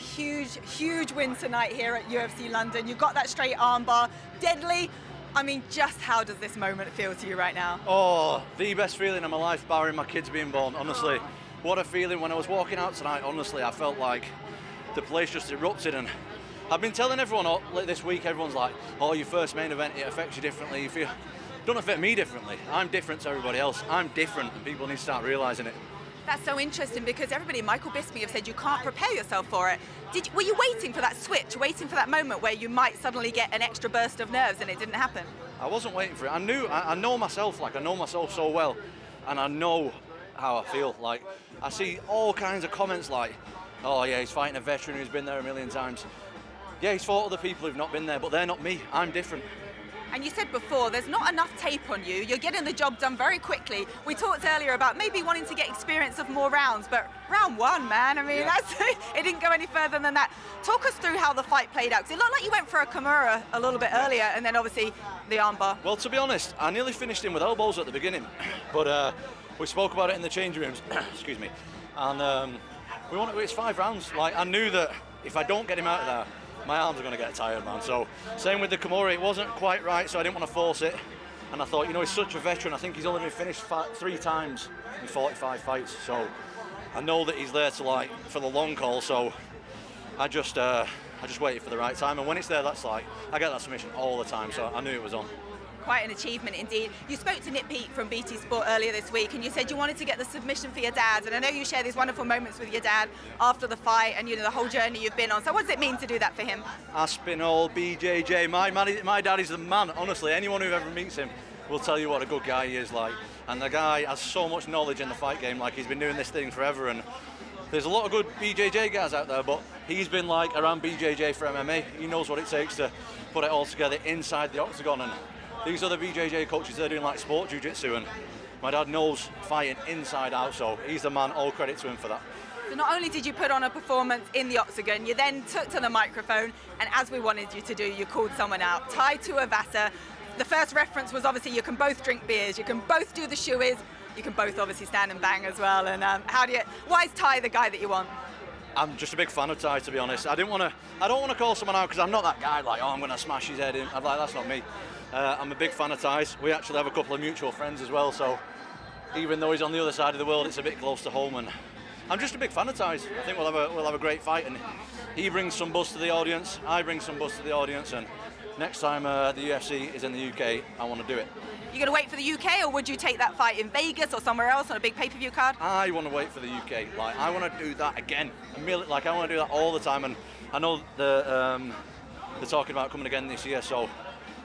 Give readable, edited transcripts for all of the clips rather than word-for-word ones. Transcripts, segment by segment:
huge win tonight here at UFC London. You got that straight armbar, deadly. I mean, just how does this moment feel to you right now? Oh, the best feeling of my life, barring my kids being born, honestly. What a feeling when I was walking out tonight, honestly. I felt like the place just erupted, and I've been telling everyone this week, everyone's like, oh, your first main event, it affects you differently. It don't affect me differently. I'm different to everybody else. I'm different, and people need to start realising it. That's so interesting because everybody, Michael Bisping, have said you can't prepare yourself for it. Were you waiting for that switch, waiting for that moment where you might suddenly get an extra burst of nerves, and it didn't happen? I wasn't waiting for it. I know myself, like I know myself so well, and I know how I feel. Like, I see all kinds of comments like, oh yeah, he's fighting a veteran who's been there a million times. Yeah, he's fought other people who've not been there, but they're not me. I'm different. And you said before, there's not enough tape on you. You're getting the job done very quickly. We talked earlier about maybe wanting to get experience of more rounds, but round one, man, I mean, yeah. It didn't go any further than that. Talk us through how the fight played out, because it looked like you went for a Kimura a little bit earlier, and then obviously the armbar. Well, to be honest, I nearly finished him with elbows at the beginning, but we spoke about it in the change rooms, excuse me, and it's 5 rounds. Like, I knew that if I don't get him out of there, my arms are going to get tired, man. So, same with the Kimura, it wasn't quite right, so I didn't want to force it. And I thought, you know, he's such a veteran. I think he's only been finished 3 times in 45 fights. So, I know that he's there to, like, for the long haul. So, I just waited for the right time. And when it's there, that's like, I get that submission all the time. So, I knew it was on. Quite an achievement indeed. You spoke to Nick Pete from BT Sport earlier this week, and you said you wanted to get the submission for your dad, and I know you share these wonderful moments with your dad after the fight, and you know the whole journey you've been on. So what does it mean to do that for him? Aspinall, BJJ, my dad is the man. Honestly, anyone who ever meets him will tell you what a good guy he is like. And the guy has so much knowledge in the fight game, like he's been doing this thing forever. And there's a lot of good BJJ guys out there, but he's been like around BJJ for MMA. He knows what it takes to put it all together inside the octagon. And these other BJJ coaches, they're doing like sport jiu-jitsu, and my dad knows fighting inside out, so he's the man. All credit to him for that. So not only did you put on a performance in the octagon, you then took to the microphone, and as we wanted you to do, you called someone out. Tai Tuivasa. The first reference was obviously you can both drink beers, you can both do the shoeies, you can both obviously stand and bang as well. And why is Tai the guy that you want? I'm just a big fan of Tai, to be honest. I don't want to call someone out because I'm not that guy like, oh, I'm going to smash his head in. I'm like, that's not me. I'm a big fan of Ty's. We actually have a couple of mutual friends as well, so even though he's on the other side of the world, it's a bit close to home, and I'm just a big fan of Ty's. I think we'll have a great fight, and he brings some buzz to the audience, I bring some buzz to the audience, and next time the UFC is in the UK, I want to do it. You going to wait for the UK, or would you take that fight in Vegas or somewhere else on a big pay-per-view card? I want to wait for the UK. Like, I want to do that again. Like, I want to do that all the time, and I know they're talking about coming again this year, so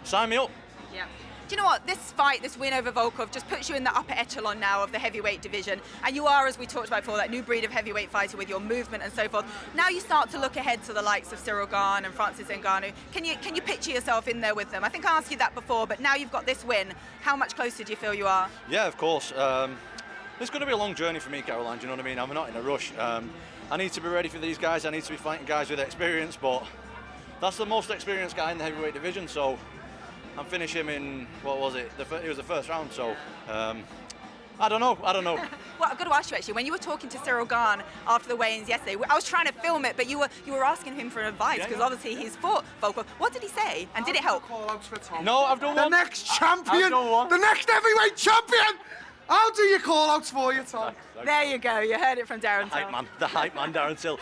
sign me up. Yeah. Do you know what? This fight, this win over Volkov, just puts you in the upper echelon now of the heavyweight division. And you are, as we talked about before, that new breed of heavyweight fighter with your movement and so forth. Now you start to look ahead to the likes of Cyril Gane and Francis Ngannou. Can you picture yourself in there with them? I think I asked you that before, but now you've got this win. How much closer do you feel you are? Yeah, of course. It's going to be a long journey for me, Caroline, do you know what I mean? I'm not in a rush. I need to be ready for these guys. I need to be fighting guys with experience, but that's the most experienced guy in the heavyweight division, so I'm finishing him in, what was it? It was the first round, so I don't know. Well, I've got to ask you actually, when you were talking to Cyril Gane after the weigh-ins yesterday, I was trying to film it, but you were asking him for advice because obviously he's fought Volkov. What did he say, and did it help? Call-outs for Tom. No, I've done one. The next champion, I've done one. the next heavyweight champion. I'll do your call-outs for you, Tom. There you go. You heard it from Darren Till. The hype man, Darren Till.